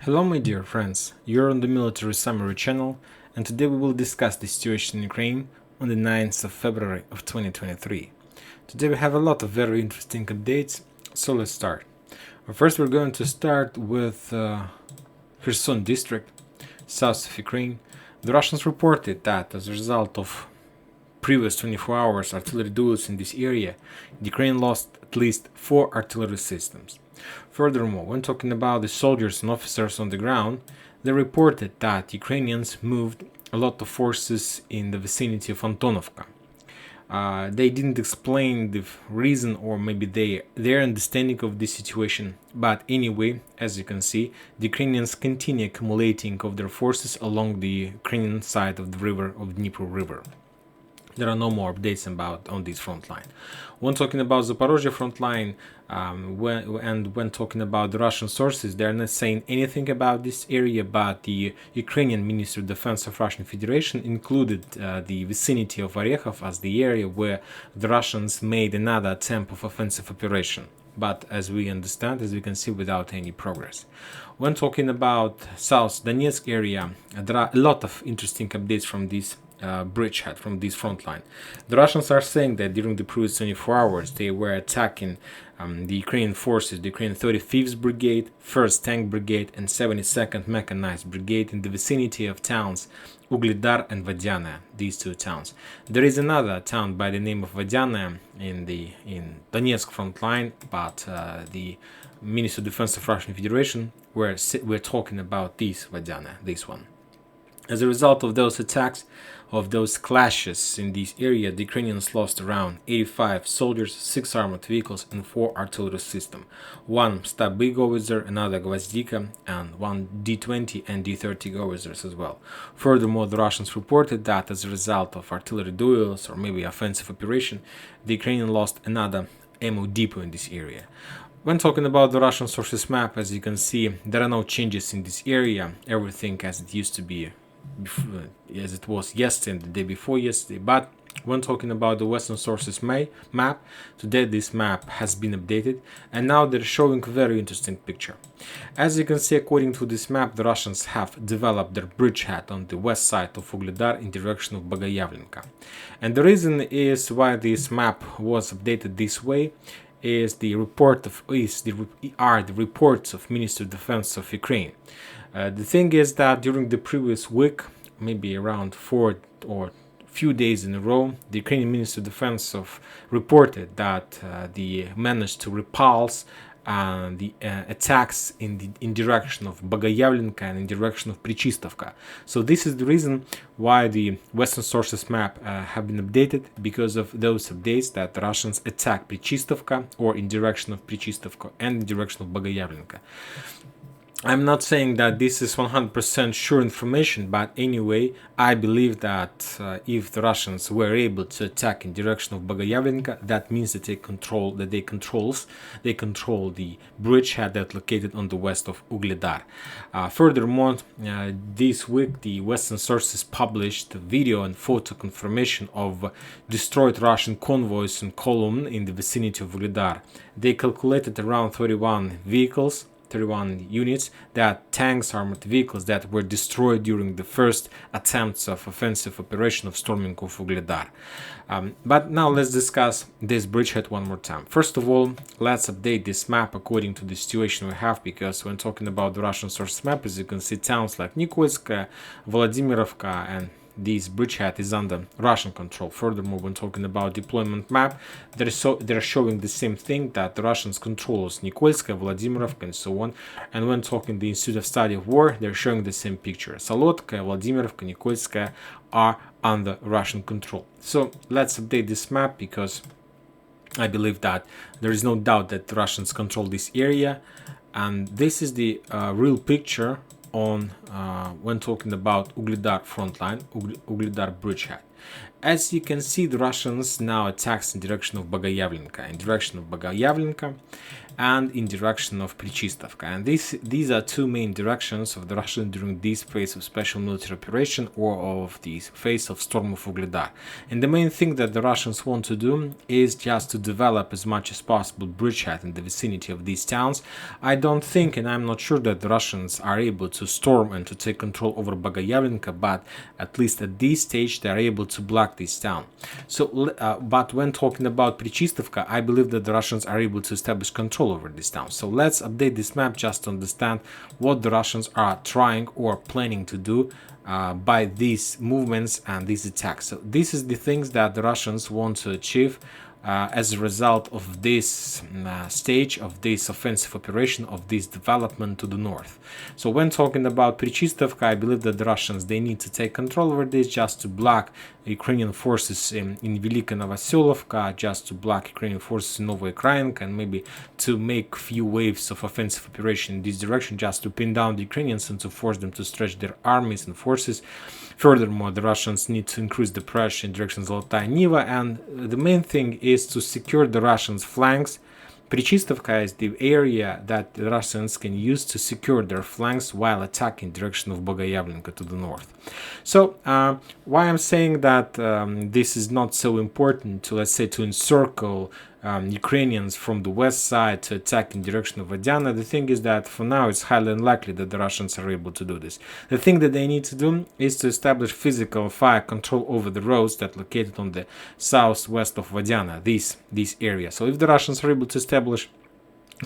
Hello my dear friends, you're on the Military Summary channel, and today we will discuss the situation in Ukraine on the 9th of February of 2023. Today we have a lot of very interesting updates, so let's start. First we're going to start with Kherson district, south of Ukraine. The Russians reported that as a result of previous 24 hours artillery duels in this area, Ukraine lost at least 4 artillery systems. Furthermore, when talking about the soldiers and officers on the ground, they reported that Ukrainians moved a lot of forces in the vicinity of Antonovka. They didn't explain the reason or maybe their understanding of this situation, but anyway, as you can see, the Ukrainians continue accumulating of their forces along the Ukrainian side of the river of Dnipro River. There are no more updates on this front line. When talking about Zaporozhye front line, when talking about the Russian sources, they are not saying anything about this area, but the Ukrainian Ministry of Defense of Russian Federation included the vicinity of Orekhov as the area where the Russians made another attempt of offensive operation. But as we understand, as we can see, without any progress. When talking about South Donetsk area, there are a lot of interesting updates from this bridgehead, from this front line. The Russians are saying that during the previous 24 hours they were attacking the Ukrainian forces, the Ukrainian 35th Brigade, 1st Tank Brigade, and 72nd Mechanized Brigade in the vicinity of towns Ugledar and Vodyane, these two towns. There is another town by the name of Vodyane in Donetsk front line, but the Ministry of Defense of Russian Federation we're talking about this Vodyane, this one. As a result of those attacks, of those clashes in this area, the Ukrainians lost around 85 soldiers, 6 armored vehicles, and 4 artillery systems. 1 Stab-B Govitzer, another Gvozdika, and 1 D-20 and D-30 Govitzers as well. Furthermore, the Russians reported that as a result of artillery duels or maybe offensive operation, the Ukrainians lost another ammo depot in this area. When talking about the Russian sources map, as you can see, there are no changes in this area. Everything as it used to be, as it was yesterday and the day before yesterday. But when talking about the Western sources map, today this map has been updated and now they're showing a very interesting picture. As you can see, according to this map, the Russians have developed their bridgehead on the west side of Ugledar in direction of Bogoyavlenka. And the reason is why this map was updated this way is the reports of Ministry of Defense of Ukraine. The thing is that during the previous week, maybe around 4 or few days in a row, the Ukrainian Ministry of Defense reported that they managed to repulse the attacks in direction of Bogoyavlenka and in direction of Prichistovka. So this is the reason why the Western sources map have been updated, because of those updates that the Russians attack Prichistovka or in direction of Prichistovka and in direction of Bogoyavlenka. I'm not saying that this is 100% sure information, but anyway, I believe that if the Russians were able to attack in direction of Bogoyavlenka, that means that they control the bridgehead that's located on the west of Ugledar. Furthermore, this week the Western sources published video and photo confirmation of destroyed Russian convoys and column in the vicinity of Ugledar. They calculated around 31 units, that tanks, armored vehicles that were destroyed during the first attempts of offensive operation of storming of Ugledar. But now let's discuss this bridgehead one more time. First of all, let's update this map according to the situation we have, because when talking about the Russian source map, as you can see, towns like Nikolskoye, Vladimirovka, and this bridgehead is under Russian control. Furthermore, when talking about deployment map, they're showing the same thing, that the Russians control Nikolskoye, Vladimirovka, and so on. And when talking the Institute of Study of War, they're showing the same picture. Solotka, Vladimirovka, Nikolskoye are under Russian control. So let's update this map, because I believe that there is no doubt that the Russians control this area, and this is the real picture on when talking about Ugledar frontline, Ugledar bridgehead. as you can see, the Russians now attacks in direction of Bogoyavlenka, and in direction of Prichistovka. And these are two main directions of the Russians during this phase of special military operation or of the phase of storm of Ugledar. And the main thing that the Russians want to do is just to develop as much as possible bridgehead in the vicinity of these towns. I don't think, and I'm not sure that the Russians are able to storm and to take control over Bogoyavlenka, but at least at this stage they are able to block this town. So, but when talking about Prichistovka, I believe that the Russians are able to establish control over this town. So let's update this map just to understand what the Russians are trying or planning to do by these movements and these attacks. So this is the things that the Russians want to achieve as a result of this stage of this offensive operation, of this development to the north. So when talking about Prichistovka, I believe that the Russians, they need to take control over this just to block Ukrainian forces in Velika Novoselovka, just to block Ukrainian forces in Novoukrayinka, and maybe to make few waves of offensive operation in this direction, just to pin down the Ukrainians and to force them to stretch their armies and forces. Furthermore, the Russians need to increase the pressure in direction Zolotaya Niva, and the main thing is to secure the Russians' flanks. Prichistovka is the area that the Russians can use to secure their flanks while attacking in direction of Bogoyavlenka to the north. So, why I'm saying that this is not so important to, let's say, to encircle Ukrainians from the west side to attack in direction of Vadiana, the thing is that for now it's highly unlikely that the Russians are able to do this. The thing that they need to do is to establish physical fire control over the roads that are located on the southwest of Vadiana, this area. So if the Russians are able to establish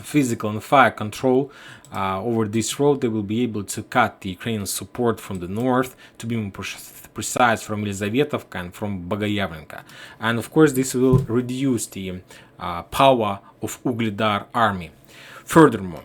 physical and fire control over this road, they will be able to cut the Ukrainian support from the north, to be more precise, from Elizavetovka and from Bogoyavlenka. And of course this will reduce the power of Ugledar army. Furthermore,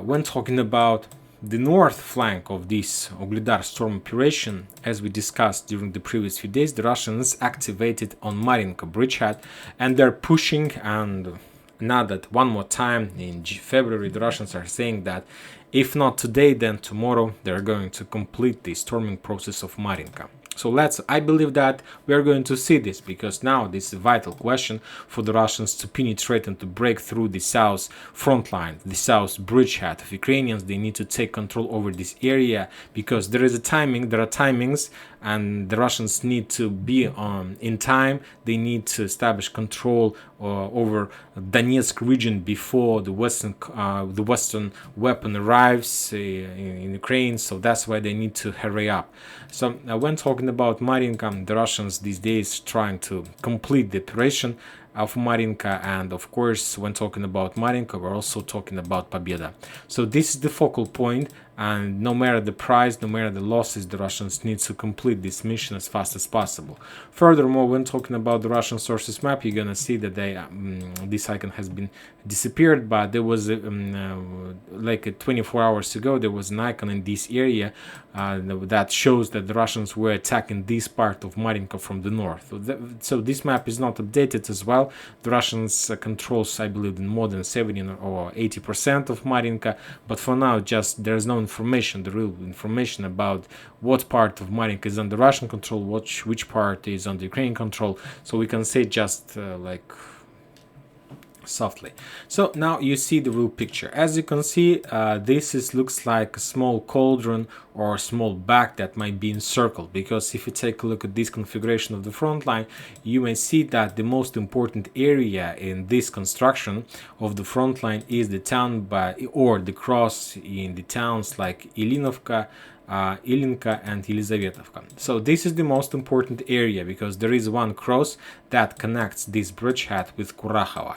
when talking about the north flank of this Ugledar storm operation, as we discussed during the previous few days, the Russians activated on Marinka bridgehead, and they're pushing. And now that one more time in February, the Russians are saying that if not today, then tomorrow they're going to complete the storming process of Marinka. So I believe that we are going to see this, because now this is a vital question for the Russians to penetrate and to break through the south front line, the south bridgehead of Ukrainians. They need to take control over this area, because there are timings, and the Russians need to be in time. They need to establish control over Donetsk region before the Western weapon arrives in Ukraine. So that's why they need to hurry up. So when talking about Marinka, the Russians these days trying to complete the operation of Marinka, and of course when talking about Marinka, we're also talking about Pobeda. So this is the focal point, and no matter the price, no matter the losses, the Russians need to complete this mission as fast as possible. Furthermore, when talking about the Russian sources map, you're gonna see that this icon has been disappeared, but there was like 24 hours ago there was an icon in this area that shows that the Russians were attacking this part of Marinka from the north. So this map is not updated as well. The Russians controls, I believe, in more than 70 or 80% of Marinka, but for now just there is no information, the real information about what part of Marinka is under Russian control, which part is under Ukrainian control. So we can say just like softly. So now you see the real picture. As you can see, looks like a small cauldron or a small bag that might be encircled, because if you take a look at this configuration of the front line, you may see that the most important area in this construction of the front line is the town or the cross in the towns like Ilinovka, Ilinka and Elizavetovka. So this is the most important area, because there is one cross that connects this bridgehead with Kurakhova.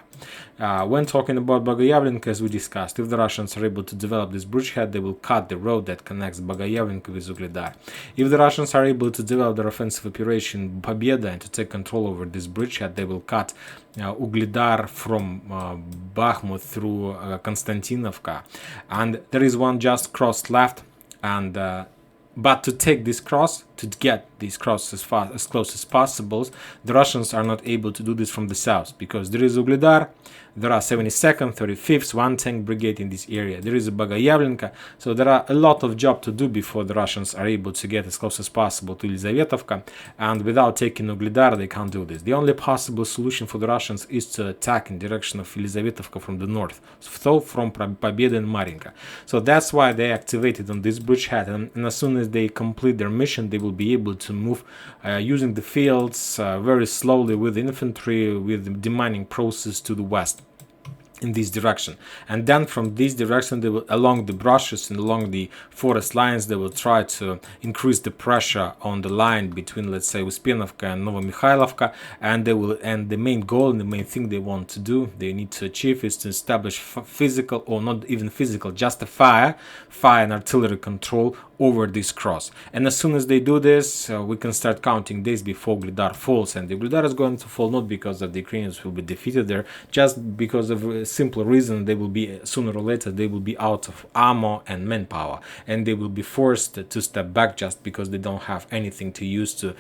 When talking about Bogoyavlenka, as we discussed, if the Russians are able to develop this bridgehead, they will cut the road that connects Bogoyavlenka with Ugledar. If the Russians are able to develop their offensive operation Pobeda and to take control over this bridgehead, they will cut Ugledar from Bakhmut through Konstantinovka. And there is one just cross left. And but to take this cross, to get these crosses as close as possible, the Russians are not able to do this from the south, because there is Ugledar, there are 72nd, 35th, 1 tank brigade in this area, there is a Bogayavlenka, so there are a lot of job to do before the Russians are able to get as close as possible to Elizavetovka, and without taking Ugledar they can't do this. The only possible solution for the Russians is to attack in direction of Elizavetovka from the north, so from Pobeda and Marinka. So that's why they activated on this bridgehead, and as soon as they complete their mission, they will be able to move using the fields very slowly with infantry, with the demining process to the west in this direction. And then from this direction, they will, along the brushes and along the forest lines, they will try to increase the pressure on the line between, let's say, Uspenovka and Novomikhailovka, and they will, and the main goal and the main thing they want to do, they need to achieve, is to establish physical, or not even physical, just a fire and artillery control over this cross. And as soon as they do this, we can start counting days before Ugledar falls. And the Ugledar is going to fall not because of the Ukrainians will be defeated there, just because of a simple reason: they will be, sooner or later, they will be out of ammo and manpower, and they will be forced to step back just because they don't have anything to use to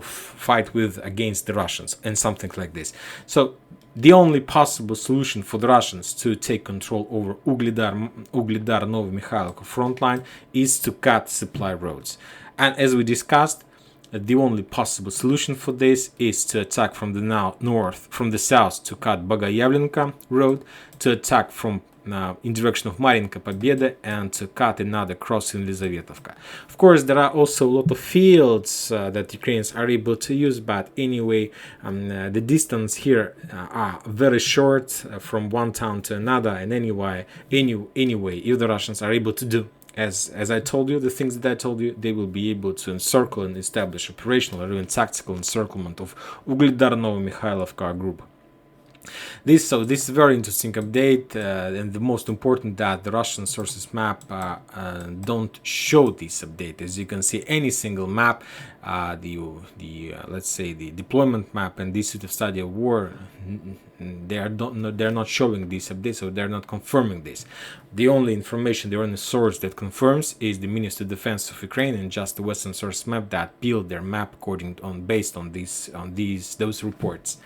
fight with against the Russians and something like this. So the only possible solution for the Russians to take control over Ugledar-Novomikhailivka front line is to cut supply roads. And as we discussed, the only possible solution for this is to attack from the north, from the south, to cut Bogayavlenka road, to attack from in direction of Marinka, Pobeda, and to cut another cross in Elizavetovka. Of course, there are also a lot of fields that Ukrainians are able to use, but anyway, the distance here are very short from one town to another, and anyway, if the Russians are able to do as I told you, the things that I told you, they will be able to encircle and establish operational or even tactical encirclement of Ugledar-Novomikhailivka group. This is a very interesting update, and the most important that the Russian sources map don't show this update. As you can see, any single map, let's say the deployment map and the Institute of Study of War, they're not showing this update, so they're not confirming this. The only information, the only source that confirms is the Ministry of Defense of Ukraine, and just the Western source map that build their map based on those reports.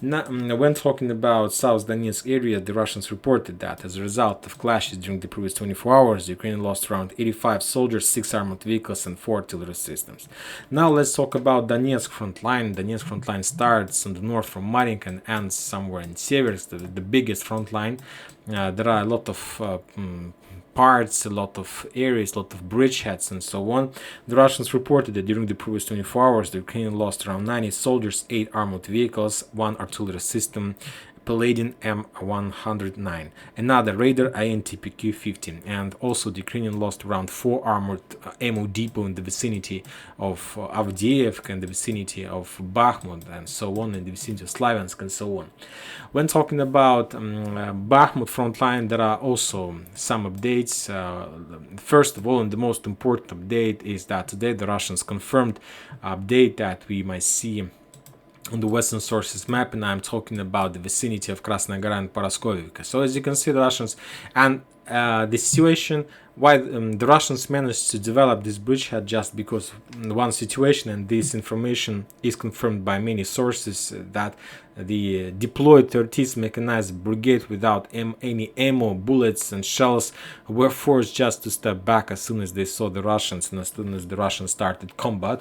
Now, when talking about South Donetsk area, the Russians reported that as a result of clashes during the previous 24 hours, Ukraine lost around 85 soldiers, 6 armored vehicles, and 4 artillery systems. Now let's talk about Donetsk front line. Donetsk front line starts on the north from Marinka and ends somewhere in Seversk, the biggest front line. There are a lot of parts, a lot of areas, a lot of bridgeheads, and so on. The Russians reported that during the previous 24 hours, the Ukrainians lost around 90 soldiers, 8 armored vehicles, 1 artillery system, Paladin M109, another Raider INTPQ-15, and also the Ukrainian lost around 4 armored ammo depot in the vicinity of Avdiivka, in the vicinity of Bakhmut, and so on, in the vicinity of Slaviansk, and so on. When talking about Bakhmut front line, there are also some updates. First of all, and the most important update is that today the Russians confirmed update that we might see on the Western sources map, and I'm talking about the vicinity of Krasnaya Gora and Paraskovivka. So as you can see, the Russians and the situation, why the Russians managed to develop this bridgehead, just because one situation, and this information is confirmed by many sources, that the deployed 13th Mechanized Brigade without any ammo, bullets and shells were forced just to step back as soon as they saw the Russians and as soon as the Russians started combat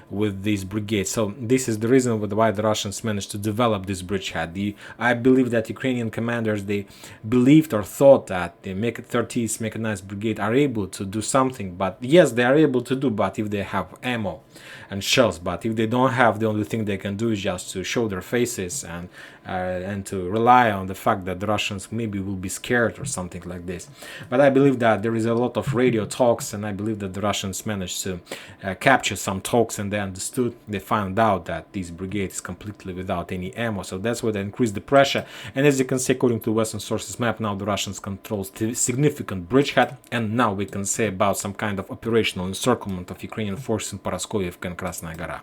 with this brigade. So this is the reason why the Russians managed to develop this bridgehead. I believe that Ukrainian commanders, they believed or thought that the 13th Mechanized Brigade are able to do something, but yes, they are able to do, but if they have ammo and shells. But if they don't have, the only thing they can do is just to show their faces and to rely on the fact that the Russians maybe will be scared or something like this. But I believe that there is a lot of radio talks, and I believe that the Russians managed to capture some talks, and they found out that this brigade is completely without any ammo. So that's why they increased the pressure. And as you can see, according to Western sources map, now the Russians control significant bridgehead, and now we can say about some kind of operational encirclement of Ukrainian forces in Paraskovivka and Krasnaya Gora.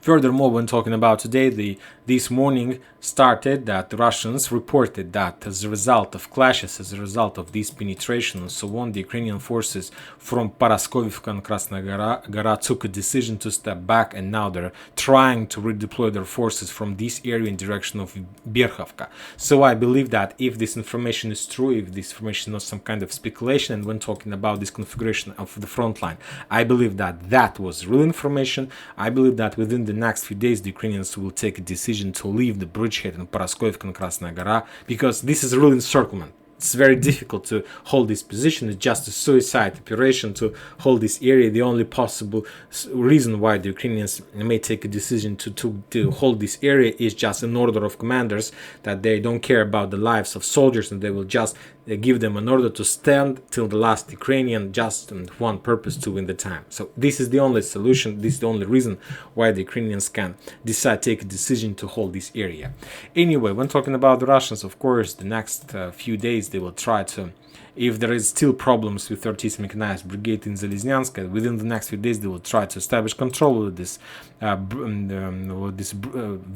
Furthermore, when talking about today, this morning, started, that the Russians reported that as a result of clashes, as a result of this penetration and so on, the Ukrainian forces from Paraskovivka and Krasnaya Gora took a decision to step back, and now they're trying to redeploy their forces from this area in direction of Berkhovka. So I believe that if this information is true, if this information is not some kind of speculation, and when talking about this configuration of the front line, I believe that that was real information. I believe that within the next few days the Ukrainians will take a decision to leave the bridgehead in Paraskovivka and Krasnaya Gora, because this is a real encirclement. It's very difficult to hold this position. It's just a suicide operation to hold this area. The only possible reason why the Ukrainians may take a decision to hold this area is just an order of commanders, that they don't care about the lives of soldiers, and they will just give them an order to stand till the last Ukrainian, just on one purpose, to win the time. So this is the only solution. This is the only reason why the Ukrainians can decide to take a decision to hold this area. Anyway, when talking about the Russians, of course, the next few days they will try to, if there is still problems with 30th Mechanized Brigade in Zalizniansk, within the next few days they will try to establish control of this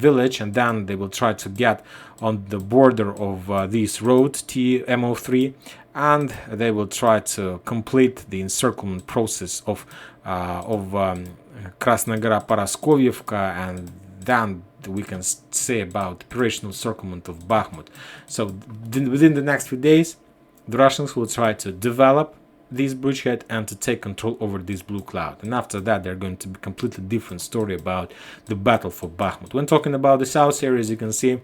village, and then they will try to get on the border of this road TMO3, and they will try to complete the encirclement process of Krasnaya Gora Paraskovivka, and then we can say about operational encirclement of Bakhmut. So within the next few days the Russians will try to develop this bridgehead and to take control over this blue cloud, and after that they're going to be a completely different story about the battle for Bakhmut. When talking about the south areas, you can see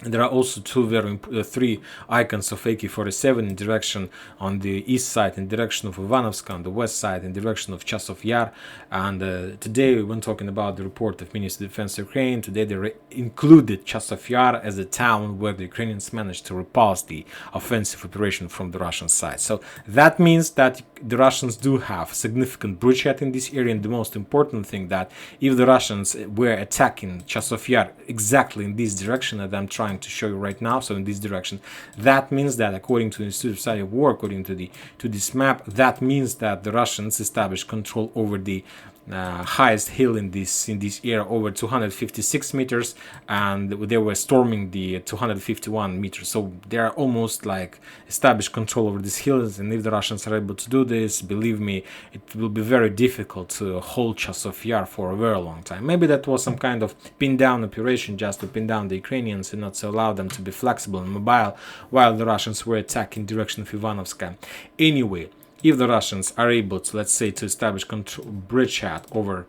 there are also three icons of AK-47 in direction on the east side, in direction of Ivanovsk, on the west side, in direction of Chasov Yar. And today, when talking about the report of Ministry of Defense of Ukraine, today they included Chasov Yar as a town where the Ukrainians managed to repulse the offensive operation from the Russian side. So that means that the Russians do have significant bridgehead in this area, and the most important thing, that if the Russians were attacking Chasov Yar exactly in this direction that I'm trying to show you right now, so in this direction, that means that according to the Institute of Study of War, according to this map, that means that the Russians established control over the highest hill in this area, over 256 meters, and they were storming the 251 meters. So they are almost like established control over these hills, and if the Russians are able to do this, believe me, it will be very difficult to hold Chasov Yar for a very long time. Maybe that was some kind of pin down operation, just to pin down the Ukrainians and not to allow them to be flexible and mobile while the Russians were attacking direction of Ivanovska. Anyway, if the Russians are able to, let's say, to establish bridgehead over,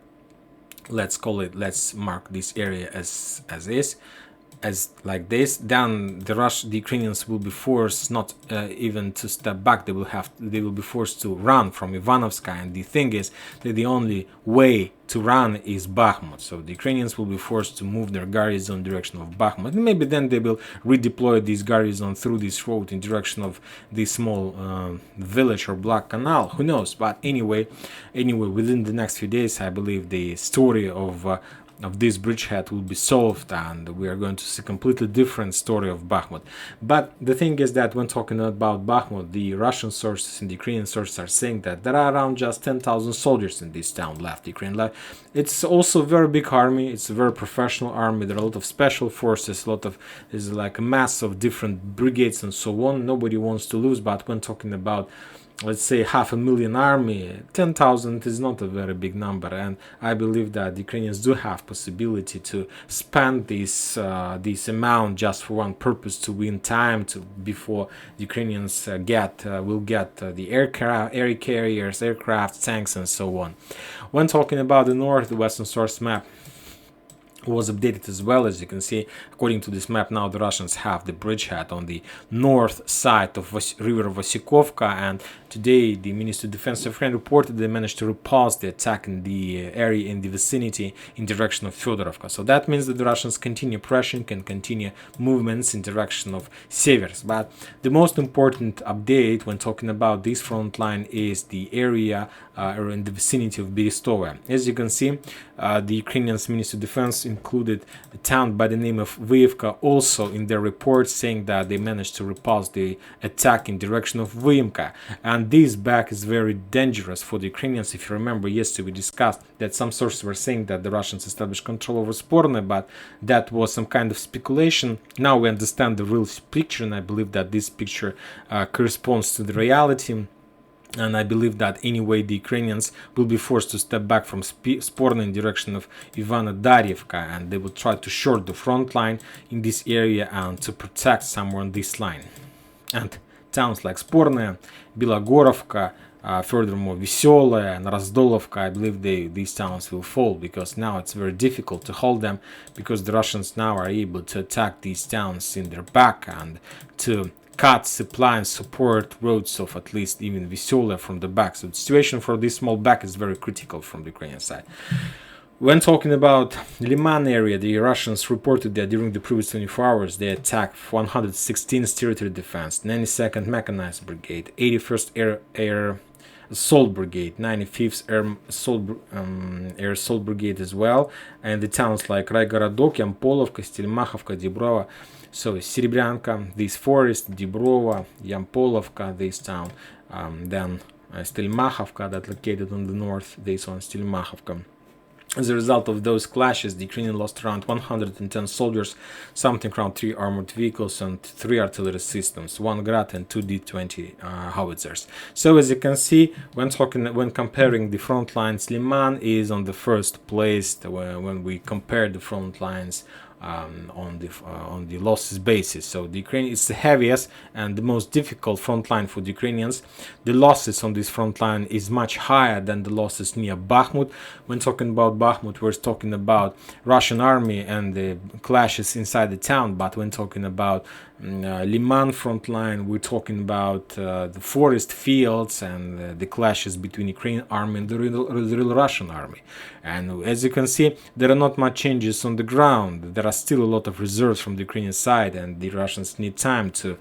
let's mark this area as like this, then the Ukrainians will be forced not even to step back. They will be forced to run from Ivanovska, and the thing is that the only way to run is Bakhmut. So the Ukrainians will be forced to move their garrison in direction of Bakhmut, and maybe then they will redeploy this garrison through this road in direction of this small village or Black Canal. Who knows? But anyway, within the next few days, I believe the story of this bridgehead will be solved, and we are going to see a completely different story of Bakhmut. But the thing is that when talking about Bakhmut, the Russian sources and the Ukrainian sources are saying that there are around just 10,000 soldiers in this town left. Ukraine left. It's also a very big army. It's a very professional army. There are a lot of special forces, there's like a mass of different brigades and so on. Nobody wants to lose, but when talking about, let's say, 500,000 army, 10,000 is not a very big number, and I believe that the Ukrainians do have possibility to spend this amount just for one purpose, to win time before the Ukrainians will get the air carriers, aircraft, tanks, and so on. When talking about the north, the Western source map was updated as well. As you can see, according to this map, now the Russians have the bridgehead on the north side of river Vasikovka, and today the Ministry of Defense of Ukraine reported they managed to repulse the attack in the area in the vicinity in direction of Fyodorovka. So that means that the Russians continue pressing and continue movements in direction of Severs. But the most important update when talking about this front line is the area in the vicinity of Berestova. As you can see, the Ukrainian Ministry of Defense included a town by the name of Vyivka also in their report, saying that they managed to repulse the attack in direction of Vyimka. And this back is very dangerous for the Ukrainians. If you remember, yesterday we discussed that some sources were saying that the Russians established control over Sporne, but that was some kind of speculation. Now we understand the real picture, and I believe that this picture corresponds to the reality. And I believe that anyway the Ukrainians will be forced to step back from Sporne in direction of Ivano-Darivka, and they will try to short the front line in this area and to protect somewhere on this line. And towns like Sporne, Bilogorovka, furthermore Veselaya and Razdolovka, I believe these towns will fall, because now it's very difficult to hold them, because the Russians now are able to attack these towns in their back and to cut supply and support roads of at least even Veselaya from the back. So the situation for this small back is very critical from the Ukrainian side. When talking about Liman area, the Russians reported that during the previous 24 hours they attacked 116th Territory Defense, 92nd Mechanized Brigade, 81st Air Assault Brigade, 95th Air Assault Brigade as well, and the towns like Raigorodok, Yampolovka, Stelmachovka, Dibrova. So Serebryanka, this forest, Dibrova, Yampolovka, this town, then Stelmachovka that located on the north, this one Stelmachovka. As a result of those clashes, the Ukrainians lost around 110 soldiers, something around 3 armored vehicles and 3 artillery systems, 1 Grad and 2 D-20 howitzers. So as you can see, when comparing the front lines, Liman is on the first place when we compare the front lines on the losses basis. So the Ukraine is the heaviest and the most difficult front line for the Ukrainians. The losses on this front line is much higher than the losses near Bakhmut. When talking about Bakhmut, we're talking about Russian army and the clashes inside the town, but when talking about Liman front line, we're talking about the forest fields and the clashes between Ukrainian army and the real Russian army. And as you can see, there are not much changes on the ground. There are still a lot of reserves from the Ukrainian side, and the Russians need time to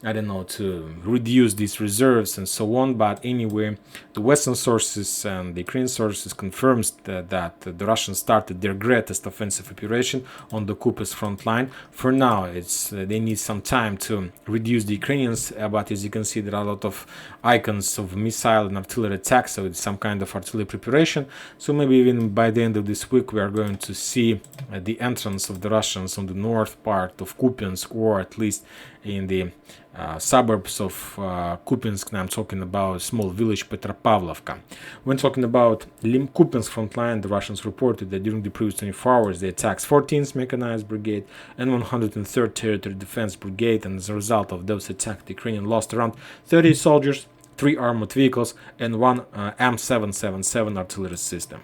to reduce these reserves and so on. But anyway, the Western sources and the Ukrainian sources confirms that the Russians started their greatest offensive operation on the Kupes front line. For now, they need some time to reduce the Ukrainians, but as you can see, there are a lot of icons of missile and artillery attacks, so it's some kind of artillery preparation. So maybe even by the end of this week, we are going to see the entrance of the Russians on the north part of Kupiansk, or at least in the suburbs of Kupiansk. Now I'm talking about a small village Petropavlovka. When talking about Kupiansk front line, the Russians reported that during the previous 24 hours they attacked 14th Mechanized Brigade and 103rd Territory Defense Brigade, and as a result of those attacks, the Ukrainians lost around 30 soldiers, 3 armored vehicles, and 1 M777 artillery system.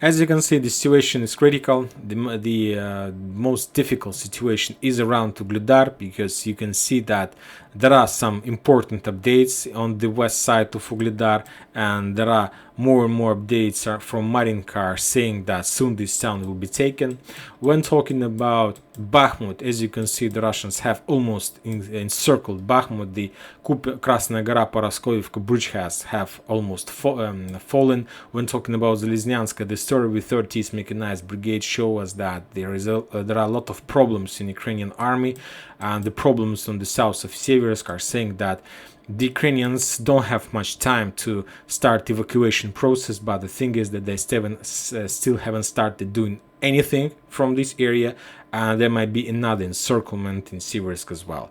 As you can see, the situation is critical. The most difficult situation is around Ugledar, because you can see that there are some important updates on the west side of Ugledar, and there are more and more updates from Marinkar saying that soon this town will be taken. When talking about Bakhmut, as you can see, the Russians have almost encircled Bakhmut. The Krasnaya Gora, Paraskoivka bridge have almost fallen. When talking about Zeleznyanska, the story with 30th Mechanized Brigade shows us that there are a lot of problems in Ukrainian army, and the problems on the south of Seversk are saying that the Ukrainians don't have much time to start evacuation process, but the thing is that they still haven't started doing anything from this area, and there might be another encirclement in Seversk as well.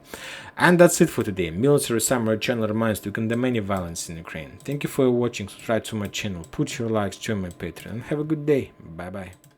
And that's it for today. Military Summary channel reminds to condemn any violence in Ukraine. Thank you for watching, subscribe to my channel, put your likes, join my Patreon, and have a good day. Bye bye.